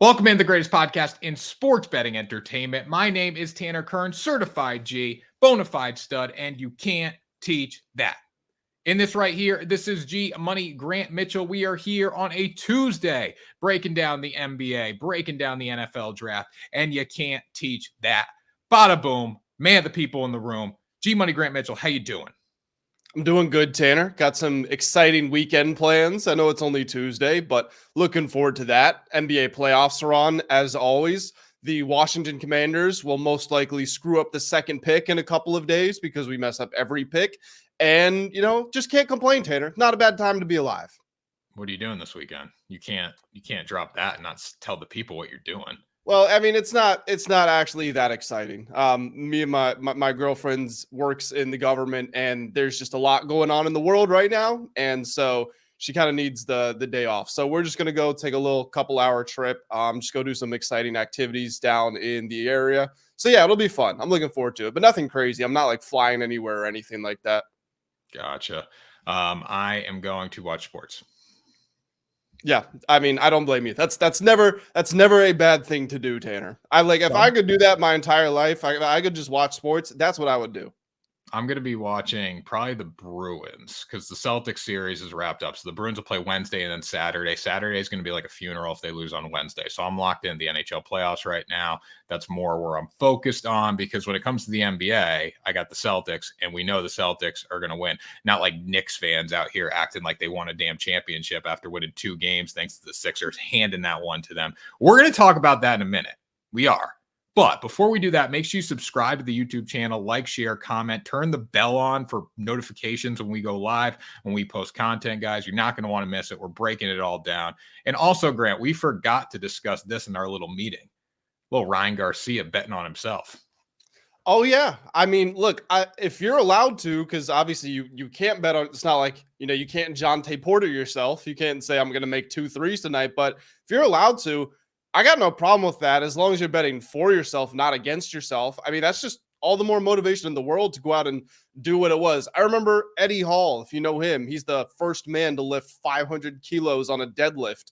Welcome in the greatest podcast in sports betting entertainment. My name is Tanner Kern, certified G, bona fide stud, and you can't teach that. In this right here, this is G Money Grant Mitchell. We are here on a Tuesday breaking down the NBA, breaking down the NFL draft, and you can't teach that. Bada boom, man, the people in the room. G Money Grant Mitchell, how you doing? I'm doing good, Tanner. Got some exciting weekend plans. I know it's only Tuesday, but looking forward to that. NBA playoffs are on, as always. The Washington Commanders will most likely screw up the second pick in a couple of days because we mess up every pick. And, just can't complain, Tanner. Not a bad time to be alive. What are you doing this weekend? You can't drop that and not tell the people what you're doing. Well, I mean, it's not actually that exciting. Me and my girlfriend's works in the government, and there's just a lot going on in the world right now, and so she kind of needs the day off. So we're just gonna go take a little couple-hour trip. Just go do some exciting activities down in the area. So yeah, it'll be fun. I'm looking forward to it, but nothing crazy. I'm not like flying anywhere or anything like that. Gotcha. I am going to watch sports. Yeah, I mean, I don't blame you. That's never a bad thing to do, Tanner. If I could do that my entire life, I could just watch sports. That's what I would do. I'm going to be watching probably the Bruins because the Celtics series is wrapped up. So the Bruins will play Wednesday and then Saturday. Saturday is going to be like a funeral if they lose on Wednesday. So I'm locked in the NHL playoffs right now. That's more where I'm focused on because when it comes to the NBA, I got the Celtics and we know the Celtics are going to win. Not like Knicks fans out here acting like they won a damn championship after winning 2 games thanks to the Sixers handing that one to them. We're going to talk about that in a minute. We are. But before we do that, make sure you subscribe to the YouTube channel, like, share, comment, turn the bell on for notifications when we go live, when we post content, guys. You're not going to want to miss it. We're breaking it all down. And also, Grant, we forgot to discuss this in our little meeting. Little Ryan Garcia betting on himself. Oh, yeah. I mean, look, if you're allowed to, because obviously you can't bet on, it's not like, you can't Jonte Porter yourself. You can't say I'm going to make 2 threes tonight. But if you're allowed to, I got no problem with that as long as you're betting for yourself, not against yourself. I mean, that's just all the more motivation in the world to go out and do what it was. I remember Eddie Hall, if you know him, he's the first man to lift 500 kilos on a deadlift.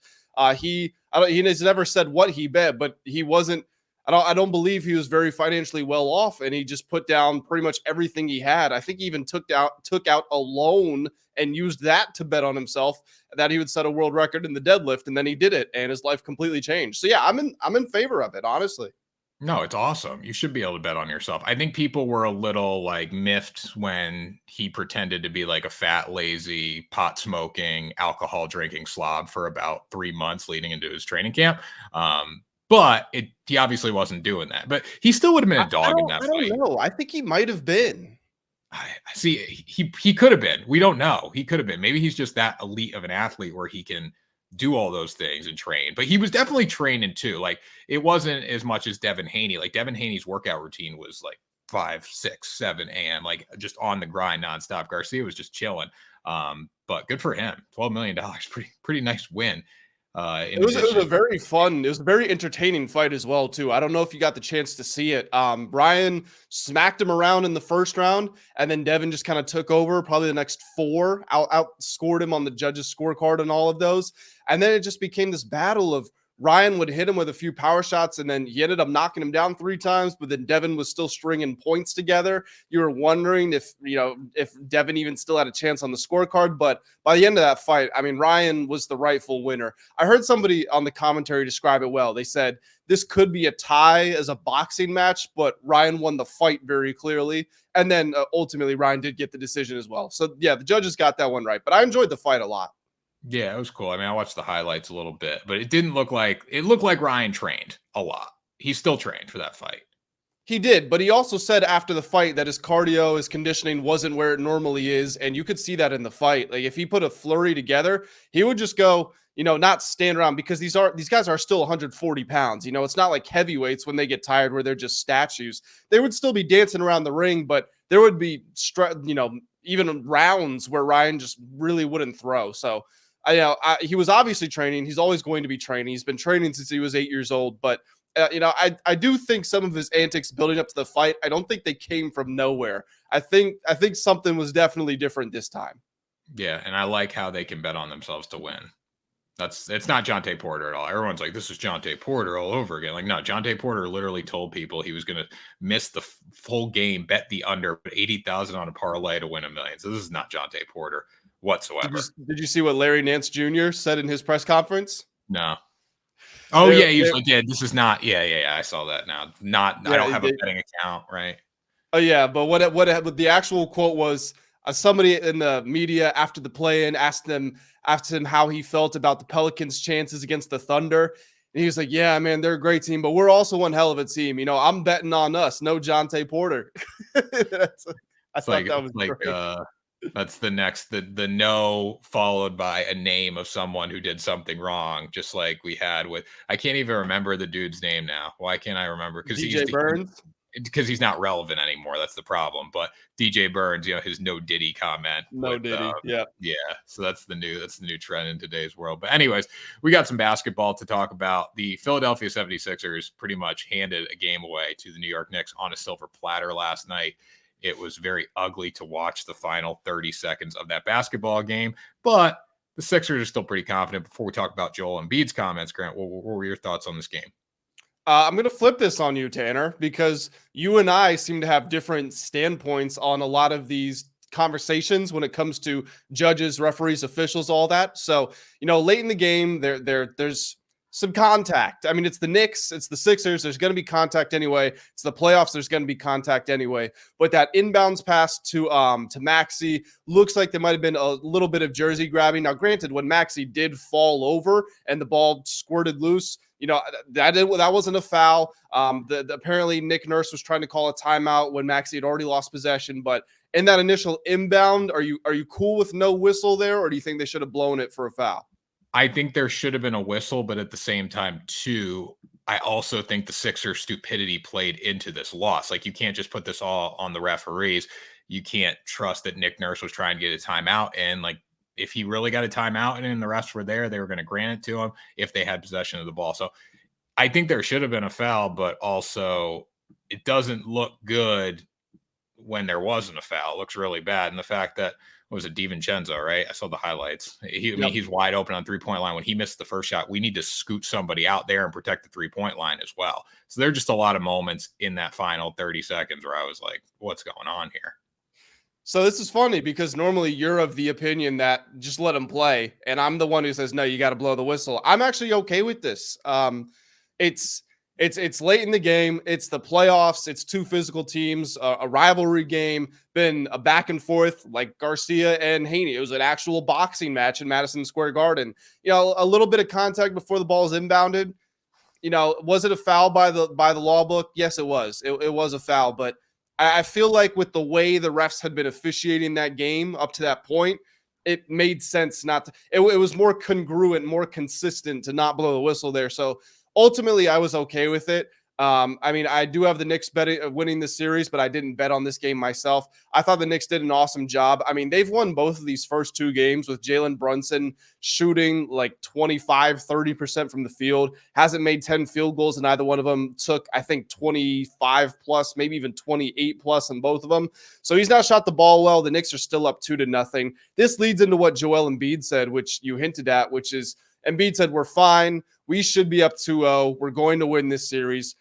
He's never said what he bet, but he wasn't. I don't believe he was very financially well off, and he just put down pretty much everything he had. I think he even took out a loan and used that to bet on himself that he would set a world record in the deadlift, and then he did it, and his life completely changed. So yeah, I'm in favor of it, honestly. No, it's awesome. You should be able to bet on yourself. I think people were a little like miffed when he pretended to be like a fat, lazy, pot smoking, alcohol drinking slob for about 3 months leading into his training camp. But he obviously wasn't doing that. But he still would have been a dog in that fight. I don't know. I think he might have been. I see. He could have been. We don't know. He could have been. Maybe he's just that elite of an athlete where he can do all those things and train. But he was definitely training too. Like it wasn't as much as Devin Haney. Like Devin Haney's workout routine was like 5, 6, 7 a.m. like just on the grind nonstop. Garcia was just chilling. But good for him. $12 million. Pretty nice win. It was a very entertaining fight as well, too. I don't know if you got the chance to see it. Brian smacked him around in the first round, and then Devin just kind of took over. Probably the next 4 outscored him on the judges' scorecard and all of those. And then it just became this battle of Ryan would hit him with a few power shots, and then he ended up knocking him down 3 times, but then Devin was still stringing points together. You were wondering if Devin even still had a chance on the scorecard, but by the end of that fight, I mean, Ryan was the rightful winner. I heard somebody on the commentary describe it well. They said this could be a tie as a boxing match, but Ryan won the fight very clearly, and then ultimately Ryan did get the decision as well. So yeah, the judges got that one right, but I enjoyed the fight a lot. Yeah, it was cool. I mean, I watched the highlights a little bit, but it looked like Ryan trained a lot. He still trained for that fight. He did, but he also said after the fight that his cardio, his conditioning wasn't where it normally is, and you could see that in the fight. Like if he put a flurry together, he would just go, not stand around because these guys are still 140 pounds. It's not like heavyweights when they get tired where they're just statues. They would still be dancing around the ring, but there would be, even rounds where Ryan just really wouldn't throw. So he was obviously training. He's always going to be training. He's been training since he was 8 years old. But, I do think some of his antics building up to the fight, I don't think they came from nowhere. I think something was definitely different this time. Yeah, and I like how they can bet on themselves to win. It's not Jonte Porter at all. Everyone's like, this is Jonte Porter all over again. Like, no, Jonte Porter literally told people he was going to miss the full game, bet the under, put 80,000 on a parlay to win $1 million. So this is not Jonte Porter whatsoever. Did you see what Larry Nance Jr. said in his press conference? No. Oh, yeah. He was like, yeah, this is not. Yeah. I saw that now. I don't have a betting account, right? Oh, yeah. But what the actual quote was, somebody in the media after the play-in asked him how he felt about the Pelicans' chances against the Thunder. And he was like, yeah, man, they're a great team, but we're also one hell of a team. I'm betting on us. No Jonte Porter. I thought that was great. That's the next, the no followed by a name of someone who did something wrong, just like we had with, I can't even remember the dude's name now. Why can't I remember? Because DJ Burns? Because he's not relevant anymore. That's the problem. But DJ Burns, his no Diddy comment. Yeah. So that's the new trend in today's world. But anyways, we got some basketball to talk about. The Philadelphia 76ers pretty much handed a game away to the New York Knicks on a silver platter last night. It was very ugly to watch the final 30 seconds of that basketball game, but the Sixers are still pretty confident. Before we talk about Joel Embiid's comments, Grant, what were your thoughts on this game? I'm going to flip this on you, Tanner, because you and I seem to have different standpoints on a lot of these conversations when it comes to judges, referees, officials, all that. So, late in the game, there's some contact. I mean, it's the Knicks, it's the Sixers. There's going to be contact anyway. It's the playoffs. There's going to be contact anyway. But that inbounds pass to Maxey looks like there might have been a little bit of jersey grabbing. Now, granted, when Maxey did fall over and the ball squirted loose, that wasn't a foul. Apparently Nick Nurse was trying to call a timeout when Maxey had already lost possession. But in that initial inbound, are you cool with no whistle there, or do you think they should have blown it for a foul? I think there should have been a whistle, but at the same time, too, I also think the Sixers' stupidity played into this loss. Like, you can't just put this all on the referees. You can't trust that Nick Nurse was trying to get a timeout. And, like, if he really got a timeout and the refs were there, they were going to grant it to him if they had possession of the ball. So I think there should have been a foul, but also it doesn't look good when there wasn't a foul. It looks really bad. And the fact that, was it DiVincenzo, right? I saw the highlights. I mean, he's wide open on 3-point line. When he missed the first shot, we need to scoot somebody out there and protect the 3-point line as well. So there are just a lot of moments in that final 30 seconds where I was like, what's going on here? So this is funny because normally you're of the opinion that just let him play. And I'm the one who says, no, you got to blow the whistle. I'm actually okay with this. It's late in the game. It's the playoffs. It's two physical teams, a rivalry game, been a back and forth like Garcia and Haney. It was an actual boxing match in Madison Square Garden. A little bit of contact before the ball is inbounded. Was it a foul by the law book? Yes, it was. It was a foul, but I feel like with the way the refs had been officiating that game up to that point, it made sense not to. It was more congruent, more consistent to not blow the whistle there. So ultimately, I was okay with it. I mean, I do have the Knicks winning the series, but I didn't bet on this game myself. I thought the Knicks did an awesome job. I mean, they've won both of these first two games with Jalen Brunson shooting like 25-30% from the field. Hasn't made 10 field goals, and either one of them took, I think, 25 plus, maybe even 28 plus in both of them. So he's not shot the ball well. The Knicks are still up 2-0. This leads into what Joel Embiid said, which you hinted at, which is Embiid said, we're fine. We should be up 2-0. We're going to win this series.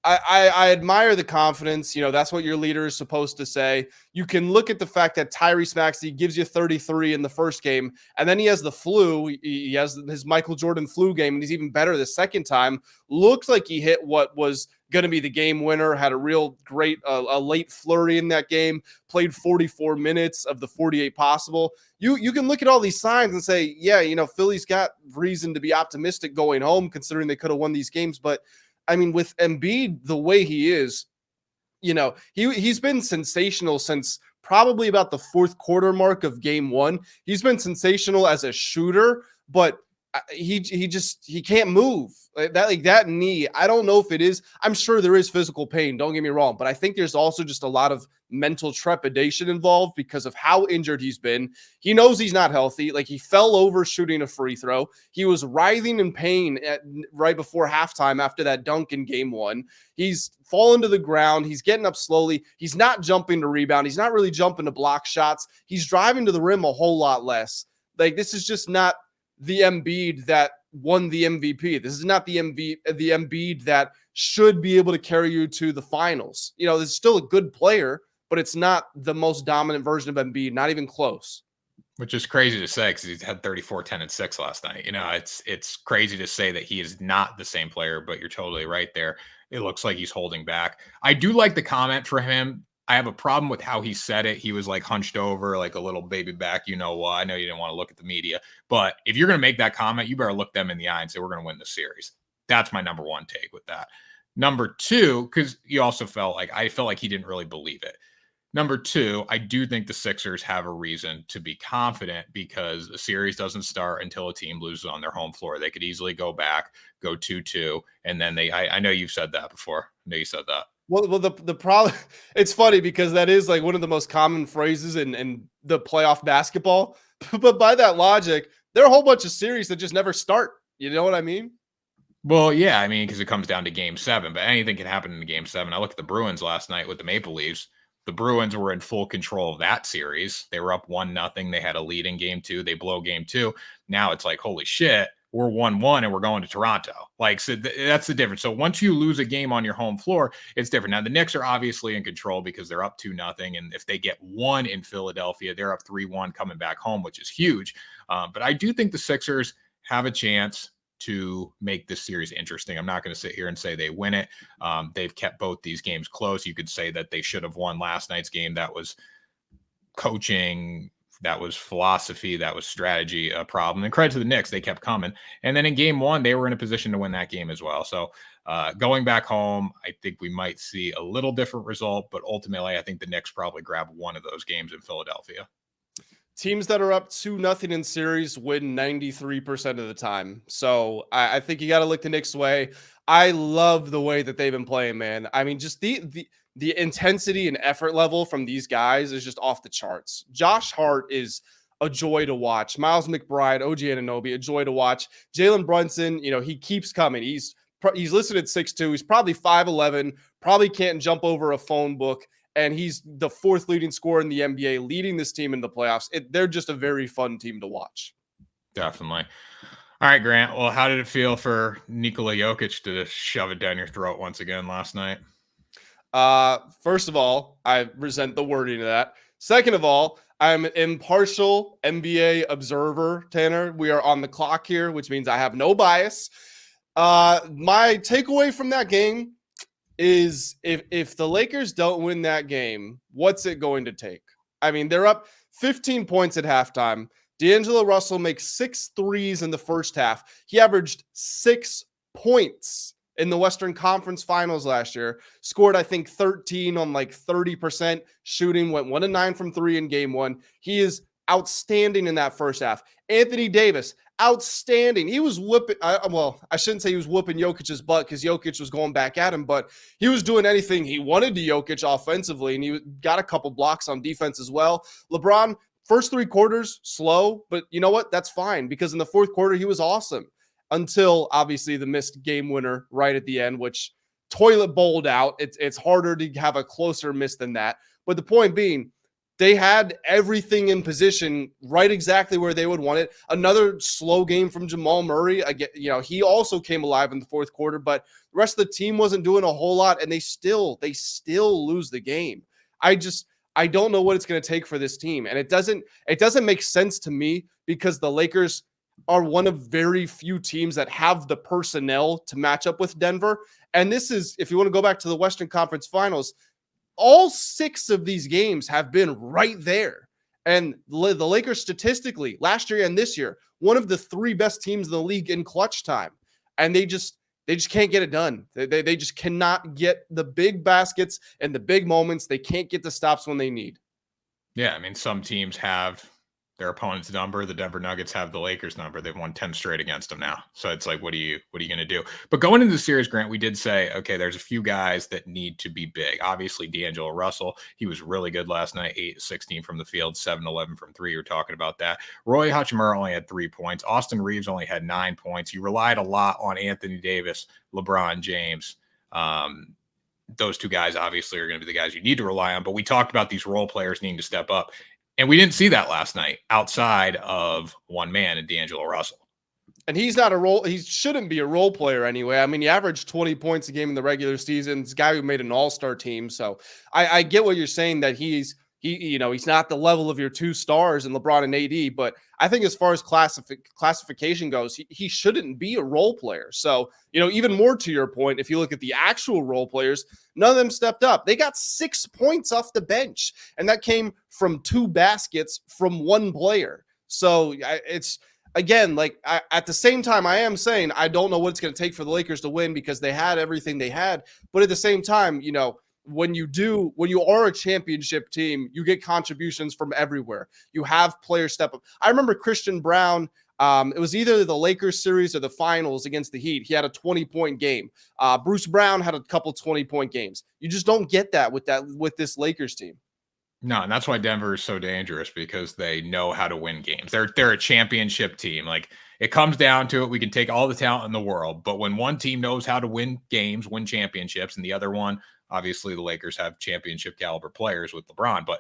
I admire the confidence. That's what your leader is supposed to say. You can look at the fact that Tyrese Maxey gives you 33 in the first game, and then he has the flu. He has his Michael Jordan flu game, and he's even better the second time. Looks like he hit what was going to be the game winner, had a real great a late flurry in that game, played 44 minutes of the 48 possible. You can look at all these signs and say, yeah, Philly's got reason to be optimistic going home, considering they could have won these games. But I mean, with Embiid, the way he is, he's been sensational since probably about the fourth quarter mark of game one. He's been sensational as a shooter, but he can't move. That knee. I don't know if it is. I'm sure there is physical pain. Don't get me wrong, but I think there's also just a lot of mental trepidation involved because of how injured he's been. He knows he's not healthy. Like, he fell over shooting a free throw. He was writhing in pain right before halftime after that dunk in game one. He's fallen to the ground. He's getting up slowly. He's not jumping to rebound. He's not really jumping to block shots. He's driving to the rim a whole lot less. Like, this is just not the Embiid that won the MVP. This is not the Embiid that should be able to carry you to the finals. You know, this is still a good player, but it's not the most dominant version of Embiid, not even close. Which is crazy to say because he's had 34, 10, and 6 last night. You know, it's crazy to say that he is not the same player, but you're totally right there. It looks like he's holding back. I do like the comment for him. I have a problem with how he said it. He was like hunched over, like a little baby back. You know what? I know you didn't want to look at the media, but if you're going to make that comment, you better look them in the eye and say, we're going to win the series. That's my number one take with that. Number two, because you also I felt like he didn't really believe it. Number two, I do think the Sixers have a reason to be confident because the series doesn't start until a team loses on their home floor. They could easily go back, go 2-2, and then I know you've said that before. I know you said that. Well, the problem, it's funny because that is like one of the most common phrases in the playoff basketball. But by that logic, there are a whole bunch of series that just never start. You know what I mean? Well, yeah, I mean, because it comes down to game 7, but anything can happen in game 7. I looked at the Bruins last night with the Maple Leafs. The Bruins were in full control of that series. They were up 1-0. They had a lead in game 2. They blow game 2. Now it's like, holy shit, we're 1-1 and we're going to Toronto. Like, so that's the difference. So once you lose a game on your home floor, it's different. Now the Knicks are obviously in control because they're up 2-0. And if they get 1 in Philadelphia, they're up 3-1 coming back home, which is huge. But I do think the Sixers have a chance to make this series interesting. I'm not going to sit here and say they win it. They've kept both these games close. You could say that they should have won last night's game. That was coaching, that was philosophy, that was strategy problem. And credit to the Knicks, they kept coming. And then in game 1, they were in a position to win that game as well. So going back home, I think we might see a little different result, but ultimately I think the Knicks probably grab one of those games in Philadelphia. Teams that are up 2-0 in series win 93% of the time. So I think you got to look the Knicks' way. I love the way that they've been playing, man. I mean, just the intensity and effort level from these guys is just off the charts. Josh Hart is a joy to watch. Miles McBride, OG Anunoby, a joy to watch. Jalen Brunson, you know, he keeps coming. He's listed at 6'2". He's probably 5'11", probably can't jump over a phone book. And he's the 4th leading scorer in the NBA, leading this team in the playoffs. They're just a very fun team to watch. Definitely. All right, Grant. Well, how did it feel for Nikola Jokic to shove it down your throat once again last night? First of all, I resent the wording of that. Second of all, I'm an impartial NBA observer, Tanner. We are on the clock here, which means I have no bias. My takeaway from that game is if the Lakers don't win that game, what's it going to take? I mean, they're up 15 points at halftime. D'Angelo Russell makes 6 threes in the first half. He averaged 6 points in the Western Conference Finals last year. Scored, I think, 13 on like 30% shooting. Went 1 of 9 from 3 in game 1. He is outstanding in that first half. Anthony Davis, outstanding. He was whooping, I shouldn't say he was whooping Jokic's butt because Jokic was going back at him, but he was doing anything he wanted to Jokic offensively, and he got a couple blocks on defense as well. LeBron, first 3 quarters, slow, but you know what? That's fine because in the 4th quarter, he was awesome until obviously the missed game winner right at the end, which toilet bowled out. It's harder to have a closer miss than that. But the point being, they had everything in position right exactly where they would want it. Another slow game from Jamal Murray. Again, you know, he also came alive in the 4th quarter, but the rest of the team wasn't doing a whole lot, and they still lose the game. I don't know what it's going to take for this team, and it doesn't make sense to me because the Lakers are one of very few teams that have the personnel to match up with Denver. And this is, if you want to go back to the Western Conference Finals, all 6 of these games have been right there. And the Lakers statistically, last year and this year, one of the 3 best teams in the league in clutch time. And they just can't get it done. They just cannot get the big baskets and the big moments. They can't get the stops when they need. Yeah, I mean, some teams have their opponent's number. The Denver Nuggets have the Lakers number. They've won 10 straight against them now. So it's like, what are you going to do? But going into the series, Grant, we did say, okay, there's a few guys that need to be big. Obviously, D'Angelo Russell, he was really good last night, 8-16 from the field, 7-11 from 3. You're talking about that. Roy Hachimura only had 3 points. Austin Reeves only had 9 points. You relied a lot on Anthony Davis, LeBron James. Those 2 guys obviously are going to be the guys you need to rely on. But we talked about these role players needing to step up. And we didn't see that last night outside of one man in D'Angelo Russell. And he's not a role. He shouldn't be a role player anyway. I mean, he averaged 20 points a game in the regular season. It's a guy who made an all-star team. So I get what you're saying that he's not the level of your two stars in LeBron and AD. But I think as far as classification goes, he shouldn't be a role player. So, even more to your point, if you look at the actual role players, none of them stepped up. They got 6 points off the bench, and that came from 2 baskets from one player. So it's, again, at the same time, I am saying I don't know what it's going to take for the Lakers to win because they had everything they had. But at the same time, when you are a championship team, you get contributions from everywhere. You have players step up. I remember Christian Brown. It was either the Lakers series or the finals against the Heat. He had a 20-point game. Bruce Brown had a couple 20-point games. You just don't get that with this Lakers team. No, and that's why Denver is so dangerous, because they know how to win games. They're a championship team. Like, it comes down to it. We can take all the talent in the world, but when one team knows how to win games, win championships, and the other one, obviously the Lakers have championship caliber players with LeBron, but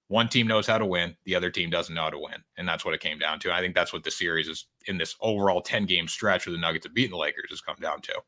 one team knows how to win, the other team doesn't know how to win. And that's what it came down to. I think that's what the series is, in this overall 10-game stretch where the Nuggets have beaten the Lakers, has come down to.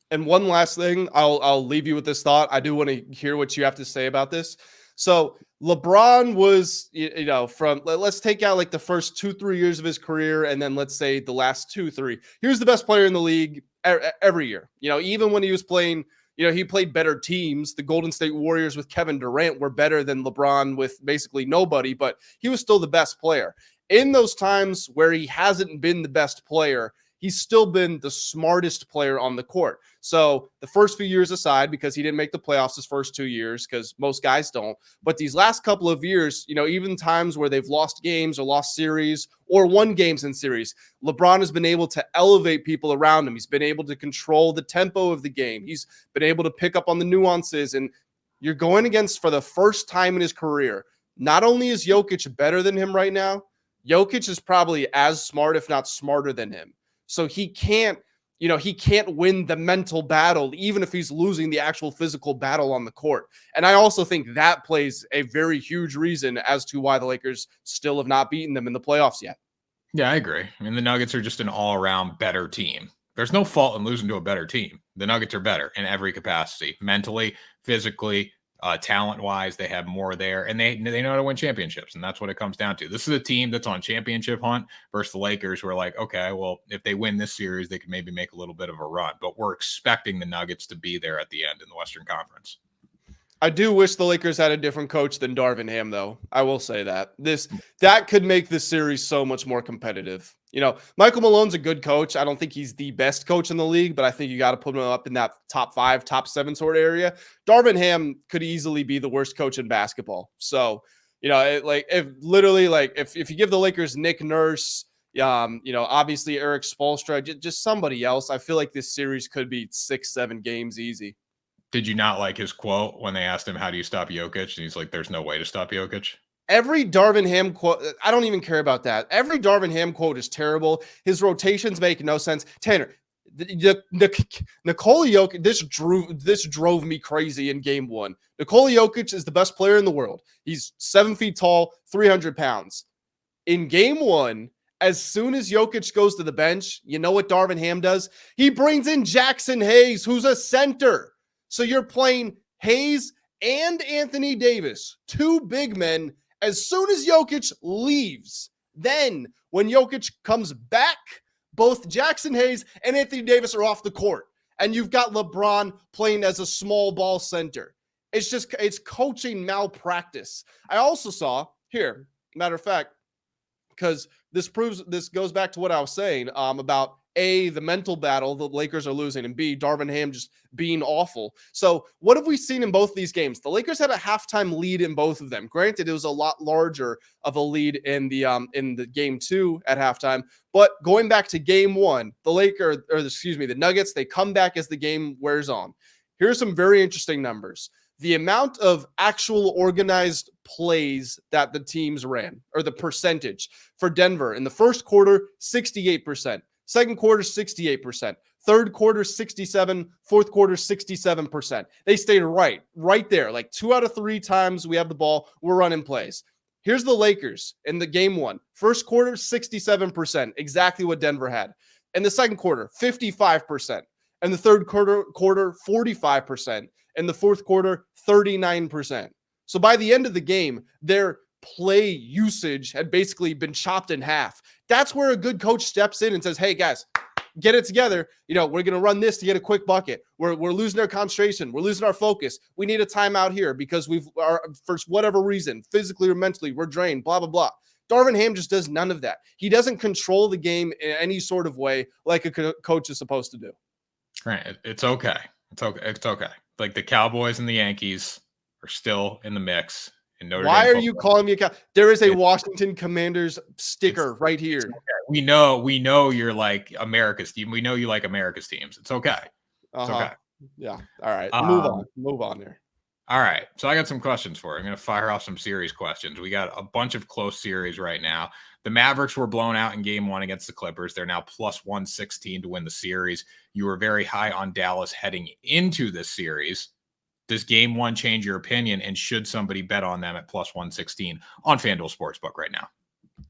And one last thing, I'll leave you with this thought. I do want to hear what you have to say about this. So LeBron was, let's take out like the first 2-3 years of his career, and then let's say the last 2-3. He was the best player in the league every year. Even when he was playing, he played better teams. The Golden State Warriors with Kevin Durant were better than LeBron with basically nobody, but he was still the best player. In those times where he hasn't been the best player, he's still been the smartest player on the court. So the first few years aside, because he didn't make the playoffs his first 2 years, because most guys don't. But these last couple of years, even times where they've lost games or lost series or won games in series, LeBron has been able to elevate people around him. He's been able to control the tempo of the game. He's been able to pick up on the nuances. And you're going against, for the first time in his career, not only is Jokic better than him right now, Jokic is probably as smart, if not smarter than him. So he can't win the mental battle, even if he's losing the actual physical battle on the court. And I also think that plays a very huge reason as to why the Lakers still have not beaten them in the playoffs yet. Yeah, I agree. I mean, the Nuggets are just an all-around better team. There's no fault in losing to a better team. The Nuggets are better in every capacity, mentally, physically, talent-wise. They have more there, and they know how to win championships, and that's what it comes down to. This is a team that's on championship hunt versus the Lakers, who are like, okay, well, if they win this series, they can maybe make a little bit of a run, but we're expecting the Nuggets to be there at the end in the Western Conference. I do wish the Lakers had a different coach than Darvin Ham, though. I will say that could make this series so much more competitive. Michael Malone's a good coach. I don't think he's the best coach in the league, but I think you got to put him up in that top 5, top 7 sort of area. Darvin Ham could easily be the worst coach in basketball. So, if you give the Lakers Nick Nurse, obviously Eric Spoelstra, just somebody else, I feel like this series could be 6-7 games easy. Did you not like his quote when they asked him, how do you stop Jokic? And he's like, there's no way to stop Jokic. Every Darvin Ham quote, I don't even care about that. Every Darvin Ham quote is terrible. His rotations make no sense. Tanner, Nikola Jokic, this drove me crazy in game 1. Nikola Jokic is the best player in the world. He's 7 feet tall, 300 pounds. In game 1, as soon as Jokic goes to the bench, you know what Darvin Ham does? He brings in Jackson Hayes, who's a center. So you're playing Hayes and Anthony Davis, 2 big men, as soon as Jokic leaves. Then when Jokic comes back, both Jackson Hayes and Anthony Davis are off the court. And you've got LeBron playing as a small ball center. It's coaching malpractice. I also saw here, matter of fact, because this goes back to what I was saying about A, the mental battle the Lakers are losing, and B, Darvin Ham just being awful. So what have we seen in both these games? The Lakers had a halftime lead in both of them. Granted, it was a lot larger of a lead in the game 2 at halftime. But going back to game 1, the Nuggets, they come back as the game wears on. Here's some very interesting numbers. The amount of actual organized plays that the teams ran, or the percentage for Denver in the first quarter, 68%. Second quarter, 68%. Third quarter, 67%. Fourth quarter, 67%. They stayed right there. Like 2 out of 3 times we have the ball, we're running plays. Here's the Lakers in the game 1. First quarter, 67%. Exactly what Denver had. In the second quarter, 55%. In the third quarter, 45%. In the fourth quarter, 39%. So by the end of the game, their play usage had basically been chopped in half. That's where a good coach steps in and says, hey, guys, get it together. We're going to run this to get a quick bucket. We're losing our concentration. We're losing our focus. We need a timeout here because for whatever reason, physically or mentally, we're drained, blah, blah, blah. Darvin Ham just does none of that. He doesn't control the game in any sort of way like a coach is supposed to do. Right. It's okay. It's okay. Like the Cowboys and the Yankees are still in the mix. Why are you calling me a cow? There is a Washington Commanders sticker right here. Okay. We know you're like America's team. We know you like America's teams. It's okay. It's okay. Yeah. All right. Move on there. All right. So I got some questions for you. I'm going to fire off some series questions. We got a bunch of close series right now. The Mavericks were blown out in game 1 against the Clippers. They're now plus 116 to win the series. You were very high on Dallas heading into this series. Does game 1 change your opinion? And should somebody bet on them at plus 116 on FanDuel Sportsbook right now?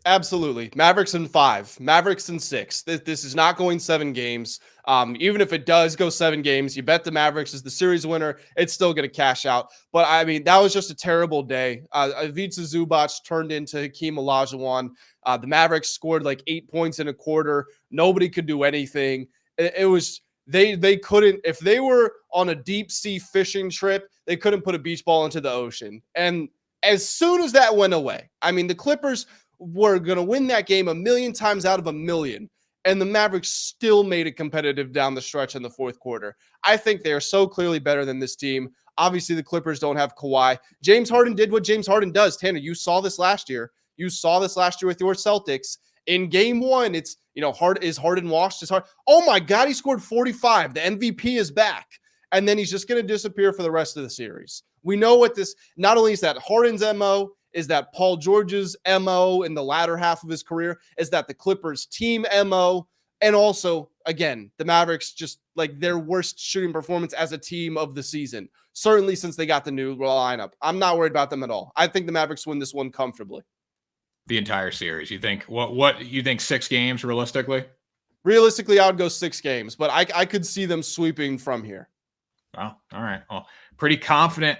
Absolutely. Mavericks in 5, Mavericks in 6. This is not going 7 games. Even if it does go 7 games, you bet the Mavericks as the series winner, it's still going to cash out. But I mean, that was just a terrible day. Ivica Zubac turned into Hakeem Olajuwon. The Mavericks scored like 8 points in a quarter. Nobody could do anything. It was they couldn't, if they were on a deep sea fishing trip, they couldn't put a beach ball into the ocean. And as soon as that went away, I mean, the Clippers were going to win that game a million times out of a million. And the Mavericks still made it competitive down the stretch in the fourth quarter. I think they are so clearly better than this team. Obviously, the Clippers don't have Kawhi. James Harden did what James Harden does. Tanner, you saw this last year. You saw this last year with your Celtics. In game 1, it's, is Harden washed? Is Harden? Oh my God, he scored 45. The MVP is back. And then he's just going to disappear for the rest of the series. We know what this, not only is that Harden's MO, is that Paul George's MO in the latter half of his career, is that the Clippers team MO, and also, again, the Mavericks just like their worst shooting performance as a team of the season, certainly since they got the new lineup. I'm not worried about them at all. I think the Mavericks win this one comfortably. The entire series. You think what you think 6 games realistically? Realistically, I would go 6 games, but I could see them sweeping from here. Wow. All right. Well, pretty confident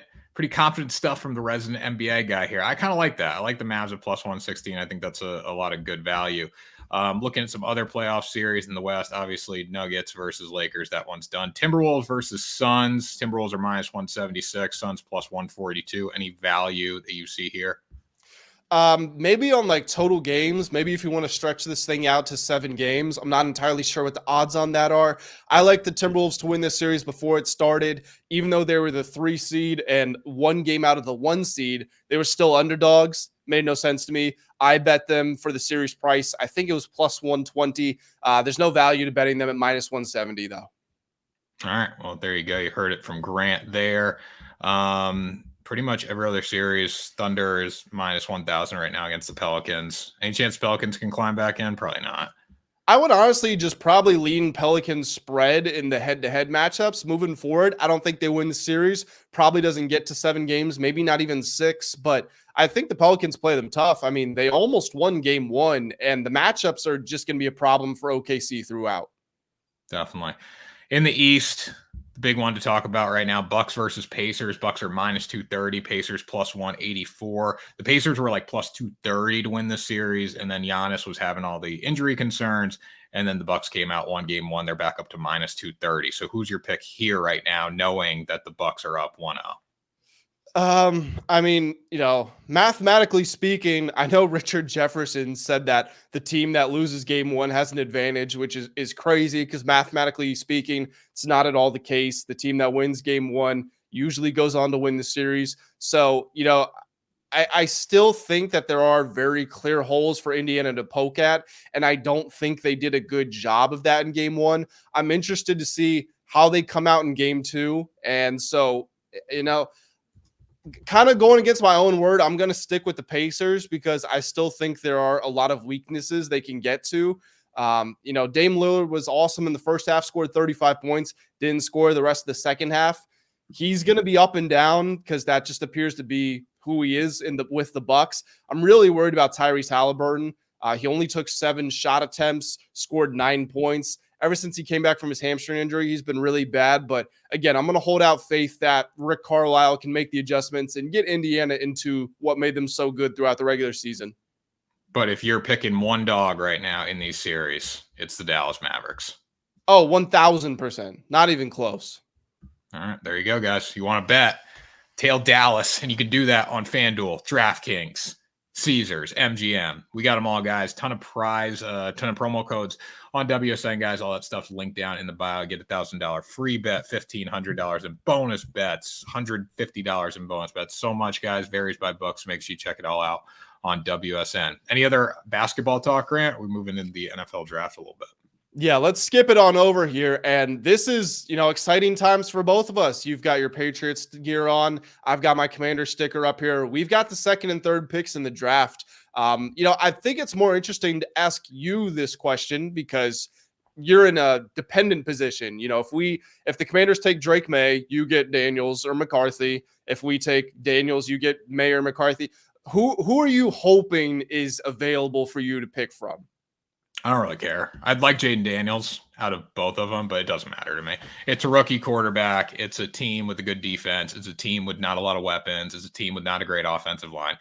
stuff from the resident NBA guy here. I kind of like that. I like the Mavs at plus 116. I think that's a lot of good value. Looking at some other playoff series in the West, obviously Nuggets versus Lakers. That one's done. Timberwolves versus Suns. Timberwolves are minus 176. Suns plus 142. Any value that you see here? Maybe on like total games, maybe if you want to stretch this thing out to 7 games. I'm not entirely sure what the odds on that are. I like the Timberwolves to win this series before it started, even though they were the 3 seed and 1 game out of the 1 seed, they were still underdogs. Made no sense to me. I bet them for the series price. I think it was plus 120. There's no value to betting them at minus 170 though. All right. Well, there you go. You heard it from Grant there. Pretty much every other series, Thunder is minus 1,000 right now against the Pelicans. Any chance Pelicans can climb back in? Probably not. I would honestly just probably lean Pelicans spread in the head-to-head matchups moving forward. I don't think they win the series. Probably doesn't get to 7 games, maybe not even 6, but I think the Pelicans play them tough. I mean, they almost won game 1, and the matchups are just going to be a problem for OKC throughout. Definitely. In the East, the big one to talk about right now, Bucks versus Pacers. Bucks are minus 230, Pacers plus 184. The Pacers were like plus 230 to win this series, and then Giannis was having all the injury concerns, and then the Bucks came out, won game 1. They're back up to minus 230. So who's your pick here right now, knowing that the Bucks are up 1-0? I mean, mathematically speaking, I know Richard Jefferson said that the team that loses game 1 has an advantage, which is crazy because mathematically speaking, it's not at all the case. The team that wins game 1 usually goes on to win the series. So, I still think that there are very clear holes for Indiana to poke at, and I don't think they did a good job of that in game 1. I'm interested to see how they come out in game 2. And so, kind of going against my own word, I'm going to stick with the Pacers because I still think there are a lot of weaknesses they can get to. Dame Lillard was awesome in the first half, scored 35 points, didn't score the rest of the second half. He's going to be up and down because that just appears to be who he is with the Bucks. I'm really worried about Tyrese Halliburton. He only took 7 shot attempts, scored 9 points. Ever since he came back from his hamstring injury, he's been really bad. But again, I'm going to hold out faith that Rick Carlisle can make the adjustments and get Indiana into what made them so good throughout the regular season. But if you're picking one dog right now in these series, it's the Dallas Mavericks. Oh, 1,000%. Not even close. All right, there you go, guys. You want to bet, tail Dallas, and you can do that on FanDuel, DraftKings, Caesars, MGM. We got them all, guys. Ton of prize, ton of promo codes on WSN, guys. All that stuff's linked down in the bio. Get $1,000 free bet, $1,500 in bonus bets, $150 in bonus bets. So much, guys. Varies by books. Make sure you check it all out on WSN. Any other basketball talk, Grant? We're moving into the NFL draft a little bit. Yeah, let's skip it on over here. And this is, exciting times for both of us. You've got your Patriots gear on. I've got my Commander sticker up here. We've got the second and third picks in the draft. I think it's more interesting to ask you this question because you're in a dependent position. If the Commanders take Drake May, you get Daniels or McCarthy. If we take Daniels, you get May or McCarthy. Who are you hoping is available for you to pick from? I don't really care. I'd like Jaden Daniels out of both of them, but it doesn't matter to me. It's a rookie quarterback. It's a team with a good defense. It's a team with not a lot of weapons. It's a team with not a great offensive line.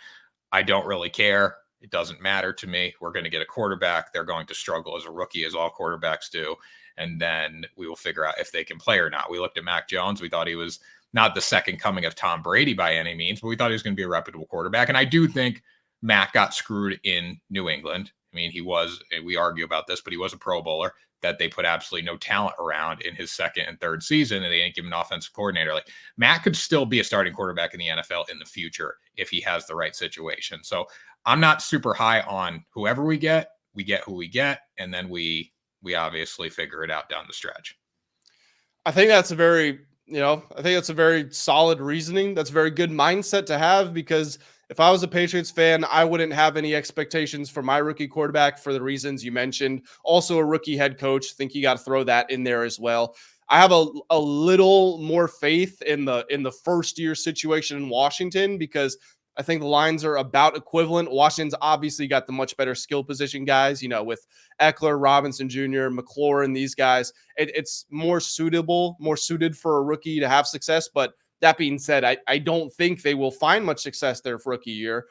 I don't really care. It doesn't matter to me. We're going to get a quarterback. They're going to struggle as a rookie, as all quarterbacks do. And then we will figure out if they can play or not. We looked at Mac Jones. We thought he was not the second coming of Tom Brady by any means, but we thought he was going to be a reputable quarterback. And I do think Mac got screwed in New England. I mean, we argue about this, but he was a Pro Bowler that they put absolutely no talent around in his second and third season, and they didn't give him an offensive coordinator. Like, Matt could still be a starting quarterback in the NFL in the future if he has the right situation. So I'm not super high on whoever we get who we get, and then we obviously figure it out down the stretch. I think that's a very solid reasoning. That's a very good mindset to have, because if I was a Patriots fan, I wouldn't have any expectations for my rookie quarterback for the reasons you mentioned. Also, a rookie head coach. Think you got to throw that in there as well. I have a little more faith in the first year situation in Washington, because I think the lines are about equivalent. Washington's obviously got the much better skill position guys, with Eckler, Robinson Jr., McLaurin, these guys. It's more suited for a rookie to have success. But that being said, I don't think they will find much success there for rookie year.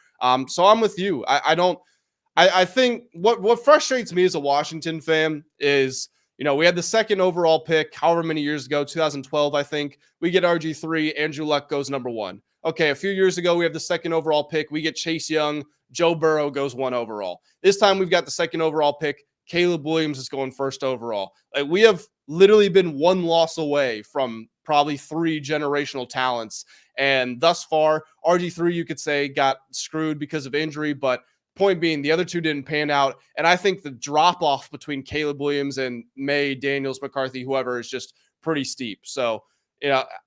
So I'm with you. I think what frustrates me as a Washington fan is, we had the second overall pick however many years ago, 2012, I think. We get RG3, Andrew Luck goes number 1. Okay, a few years ago, we have the second overall pick. We get Chase Young, Joe Burrow goes 1 overall. This time we've got the second overall pick. Caleb Williams is going first overall. Like, we have literally been 1 loss away from probably 3 generational talents. And thus far, RG3, you could say, got screwed because of injury, but point being, the other 2 didn't pan out. And I think the drop-off between Caleb Williams and May, Daniels, McCarthy, whoever, is just pretty steep. So,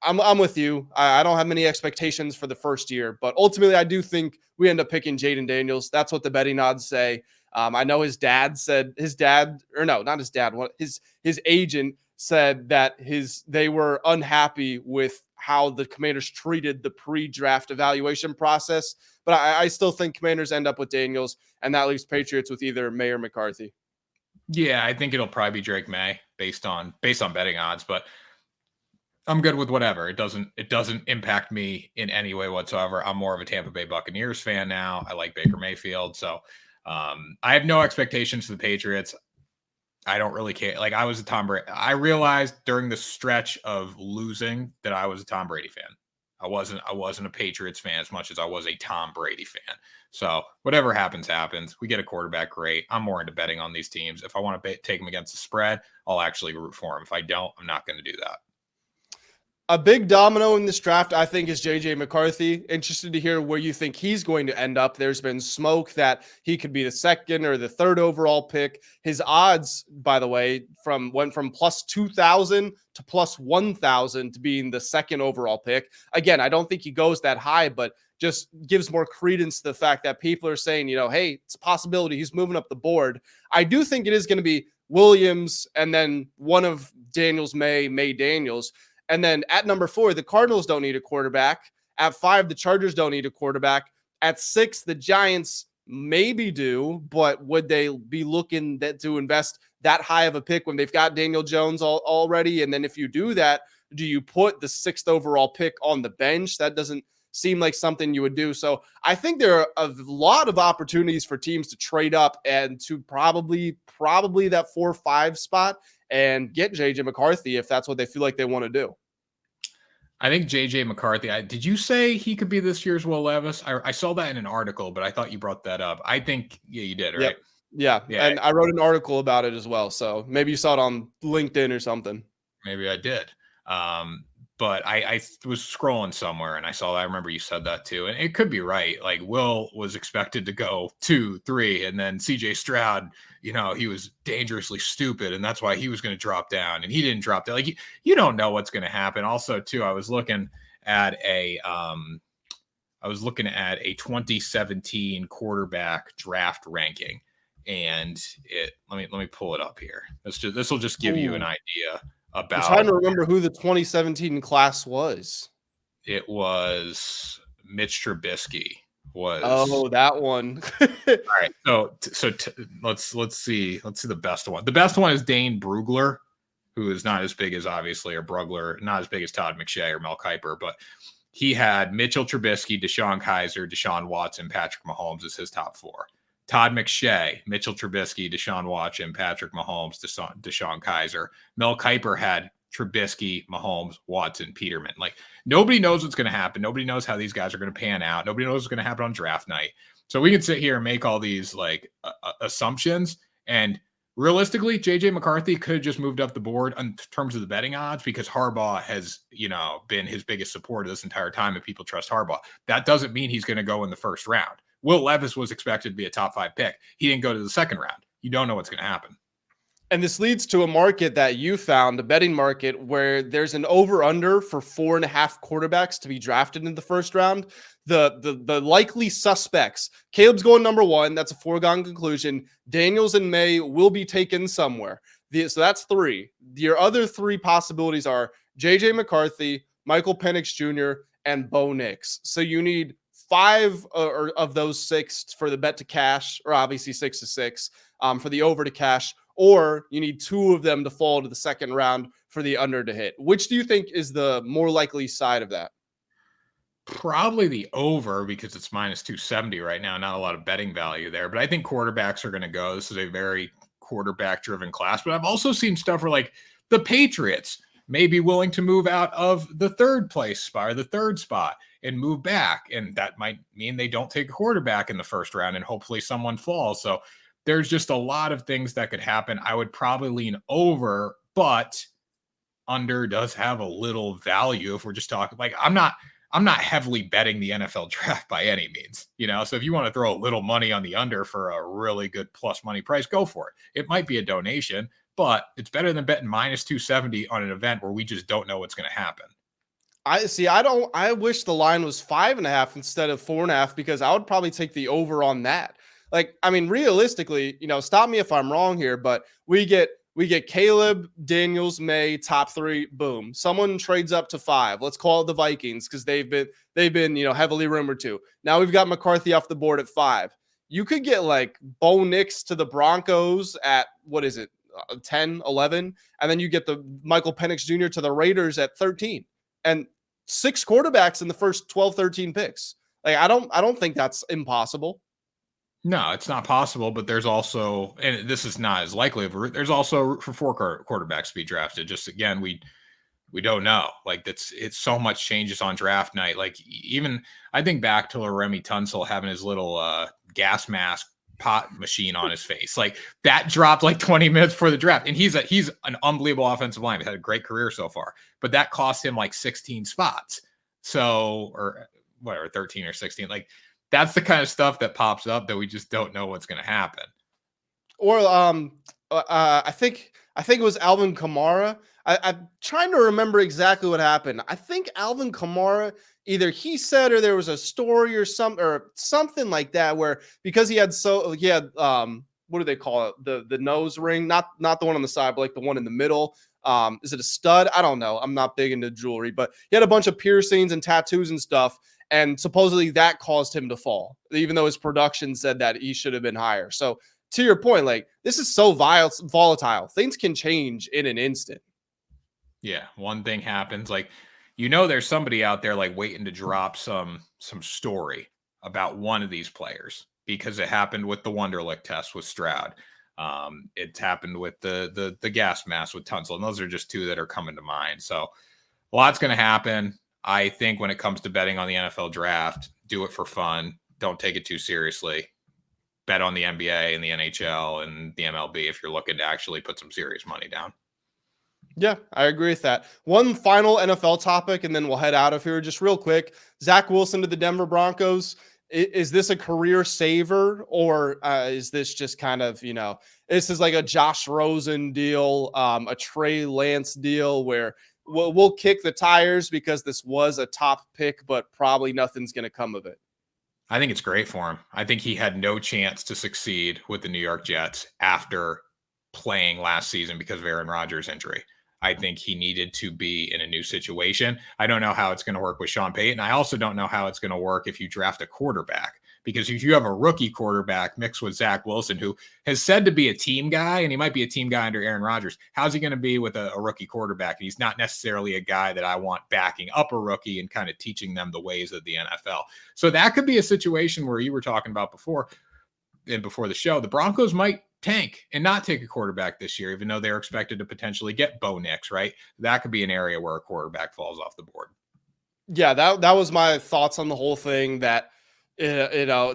I'm with you. I don't have many expectations for the first year, but ultimately I do think we end up picking Jaden Daniels. That's what the betting odds say. I know his agent said that they were unhappy with how the Commanders treated the pre-draft evaluation process, but I still think Commanders end up with Daniels, and that leaves Patriots with either May or McCarthy. Yeah, I think it'll probably be Drake May based on betting odds, but I'm good with whatever. It doesn't impact me in any way whatsoever. I'm more of a Tampa Bay Buccaneers fan now. I like Baker Mayfield, so I have no expectations for the Patriots. I don't really care. Like, I was a Tom Brady. I realized during the stretch of losing that I was a Tom Brady fan. I wasn't a Patriots fan as much as I was a Tom Brady fan. So whatever happens, happens. We get a quarterback, great. I'm more into betting on these teams. If I want to take them against the spread, I'll actually root for them. If I don't, I'm not going to do that. A big domino in this draft, I think, is J.J. McCarthy. Interested to hear where you think he's going to end up. There's been smoke that he could be the second or the third overall pick. His odds, by the way, went from plus 2,000 to plus 1,000 to being the second overall pick. Again, I don't think he goes that high, but just gives more credence to the fact that people are saying, hey, it's a possibility he's moving up the board. I do think it is going to be Williams and then one of Daniels, May Daniels. And then at number 4, the Cardinals don't need a quarterback. At 5, the Chargers don't need a quarterback. At 6, the Giants maybe do, but would they be looking to invest that high of a pick when they've got Daniel Jones already? And then if you do that, do you put the 6th overall pick on the bench? That doesn't seem like something you would do. So I think there are a lot of opportunities for teams to trade up and to probably that 4-5 spot and get JJ McCarthy if that's what they feel like they want to do. I think JJ McCarthy, did you say he could be this year's Will Levis? I saw that in an article, but I thought you brought that up. I think, yeah, you did, right? Yep. Yeah. And I wrote an article about it as well. So maybe you saw it on LinkedIn or something. Maybe I did. But I was scrolling somewhere and I saw that. I remember you said that too. And it could be right. Like Will was expected to go 2, 3, and then CJ Stroud, he was dangerously stupid. And that's why he was going to drop down, and he didn't drop down. Like you don't know what's going to happen. Also too, I was looking at a 2017 quarterback draft ranking, and let me pull it up here. This will just give you an idea. I'm trying to remember who the 2017 class was. It was Mitch Trubisky. That one. All right. So let's see the best one. The best one is Dane Brugler, who is not as big as obviously, or Brugler, not as big as Todd McShay or Mel Kiper, but he had Mitchell Trubisky, Deshaun Kaiser, Deshaun Watson, Patrick Mahomes as his top 4. Todd McShay, Mitchell Trubisky, Deshaun Watson, Patrick Mahomes, Deshaun Kaiser. Mel Kiper had Trubisky, Mahomes, Watson, Peterman. Like nobody knows what's going to happen. Nobody knows how these guys are going to pan out. Nobody knows what's going to happen on draft night. So we can sit here and make all these assumptions. And realistically, JJ McCarthy could have just moved up the board in terms of the betting odds, because Harbaugh has, been his biggest supporter this entire time, and people trust Harbaugh. That doesn't mean he's going to go in the first round. Will Levis was expected to be a top 5 pick. He didn't go to the second round. You don't know what's going to happen. And this leads to a market that you found, a betting market, where there's an over-under for 4.5 quarterbacks to be drafted in the first round. The likely suspects: Caleb's going number 1. That's a foregone conclusion. Daniels and May will be taken somewhere. So that's 3. Your other 3 possibilities are JJ McCarthy, Michael Penix Jr., and Bo Nix. So you need 5 of those 6 for the bet to cash, or obviously 6 to 6 for the over to cash, or you need 2 of them to fall to the second round for the under to hit. Which do you think is the more likely side of that? Probably the over, because it's minus 270 right now. Not a lot of betting value there, but I think quarterbacks are going to go. This is a very quarterback driven class, but I've also seen stuff where like the Patriots may be willing to move out of the 3rd place spot, or the 3rd spot, and move back. And that might mean they don't take a quarterback in the first round, and hopefully someone falls. So there's just a lot of things that could happen. I would probably lean over, but under does have a little value if we're just talking. Like I'm not heavily betting the NFL draft by any means, so if you want to throw a little money on the under for a really good plus money price, go for it. It might be a donation, but it's better than betting minus 270 on an event where we just don't know what's going to happen. I wish the line was 5.5 instead of 4.5, because I would probably take the over on that. Like, I mean, realistically, stop me if I'm wrong here, but we get Caleb, Daniels, May, top 3, boom. Someone trades up to 5. Let's call it the Vikings, because they've been heavily rumored to. Now we've got McCarthy off the board at 5. You could get like Bo Nix to the Broncos at 10, 11, and then you get the Michael Penix Jr. to the Raiders at 13, and 6 quarterbacks in the first 12, 13 picks. Like I don't think that's impossible. No, it's not possible, but there's also, and this is not as likely of a route, there's also for 4 quarterbacks to be drafted. Just again, we don't know. Like it's so much changes on draft night. Like even I think back to Remy Tunsil having his little gas mask pot machine on his face. Like that dropped like 20 minutes before the draft. And he's an unbelievable offensive lineman. He's had a great career so far, but that cost him like 16 spots. So, or whatever, 13 or 16, like, that's the kind of stuff that pops up that we just don't know what's going to happen. Or I think it was Alvin Kamara. I'm trying to remember exactly what happened. I think Alvin Kamara, either he said or there was a story or something like that, where because he had what do they call it? The nose ring, not the one on the side, but like the one in the middle. Is it a stud? I don't know. I'm not big into jewelry, but he had a bunch of piercings and tattoos and stuff. And supposedly that caused him to fall, even though his production said that he should have been higher. So to your point, like, this is so volatile. Things can change in an instant. Yeah, one thing happens, like, there's somebody out there like waiting to drop some story about one of these players because it happened with the Wonderlic test with Stroud. It's happened with the gas mask with Tunsil, and those are just two that are coming to mind. So a lot's going to happen. I think when it comes to betting on the NFL draft, do it for fun. Don't take it too seriously. Bet on the NBA and the NHL and the MLB if you're looking to actually put some serious money down. Yeah, I agree with that. One final NFL topic, and then we'll head out of here just real quick. Zach Wilson to the Denver Broncos. Is this a career saver, or is this just kind of, this is like a Josh Rosen deal, a Trey Lance deal where we'll kick the tires because this was a top pick, but probably nothing's going to come of it? I think it's great for him. I think he had no chance to succeed with the New York Jets after playing last season because of Aaron Rodgers' injury. I think he needed to be in a new situation. I don't know how it's going to work with Sean Payton. I also don't know how it's going to work if you draft a quarterback, because if you have a rookie quarterback mixed with Zach Wilson, who has said to be a team guy, and he might be a team guy under Aaron Rodgers, how's he going to be with a rookie quarterback? And he's not necessarily a guy that I want backing up a rookie and kind of teaching them the ways of the NFL. So that could be a situation where you were talking about before the show, the Broncos might tank and not take a quarterback this year, even though they're expected to potentially get Bo Nix, right? That could be an area where a quarterback falls off the board. Yeah, that was my thoughts on the whole thing, that,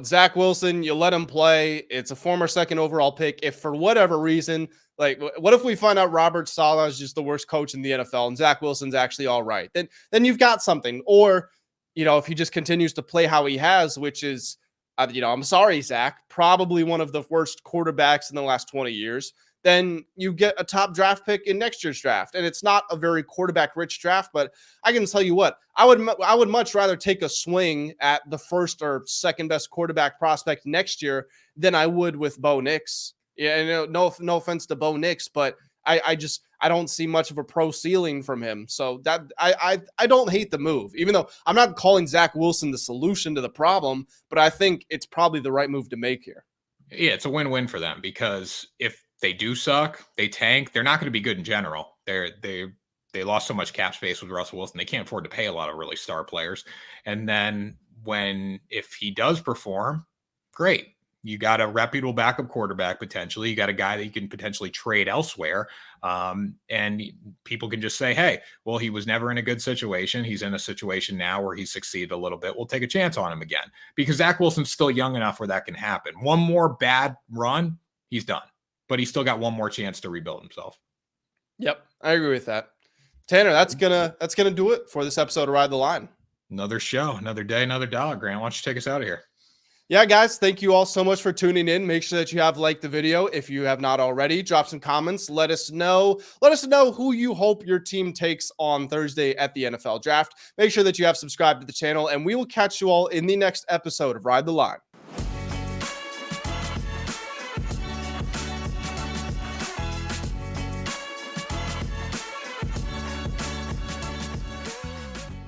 Zach Wilson, you let him play. It's a former second overall pick. If for whatever reason, like, what if we find out Robert Saleh is just the worst coach in the NFL and Zach Wilson's actually all right? Then you've got something. Or, if he just continues to play how he has, which is, I'm sorry, Zach, probably one of the worst quarterbacks in the last 20 years, then you get a top draft pick in next year's draft. And it's not a very quarterback-rich draft, but I can tell you what, I would much rather take a swing at the first or second best quarterback prospect next year than I would with Bo Nix. Yeah, no offense to Bo Nix, but I don't see much of a pro ceiling from him. So that I don't hate the move, even though I'm not calling Zach Wilson the solution to the problem, but I think it's probably the right move to make here. Yeah, it's a win-win for them, because if they do suck, they tank, they're not going to be good in general. They lost so much cap space with Russell Wilson. They can't afford to pay a lot of really star players. And then if he does perform, great. You got a reputable backup quarterback, potentially. You got a guy that you can potentially trade elsewhere. And people can just say, hey, well, he was never in a good situation. He's in a situation now where he succeeded a little bit. We'll take a chance on him again, because Zach Wilson's still young enough where that can happen. One more bad run, he's done. But he's still got one more chance to rebuild himself. Yep, I agree with that. Tanner, that's gonna do it for this episode of Ride the Line. Another show, another day, another dollar. Grant, why don't you take us out of here? Yeah, guys, thank you all so much for tuning in. Make sure that you have liked the video. If you have not already, drop some comments. Let us know who you hope your team takes on Thursday at the NFL draft. Make sure that you have subscribed to the channel, and we will catch you all in the next episode of Ride the Line.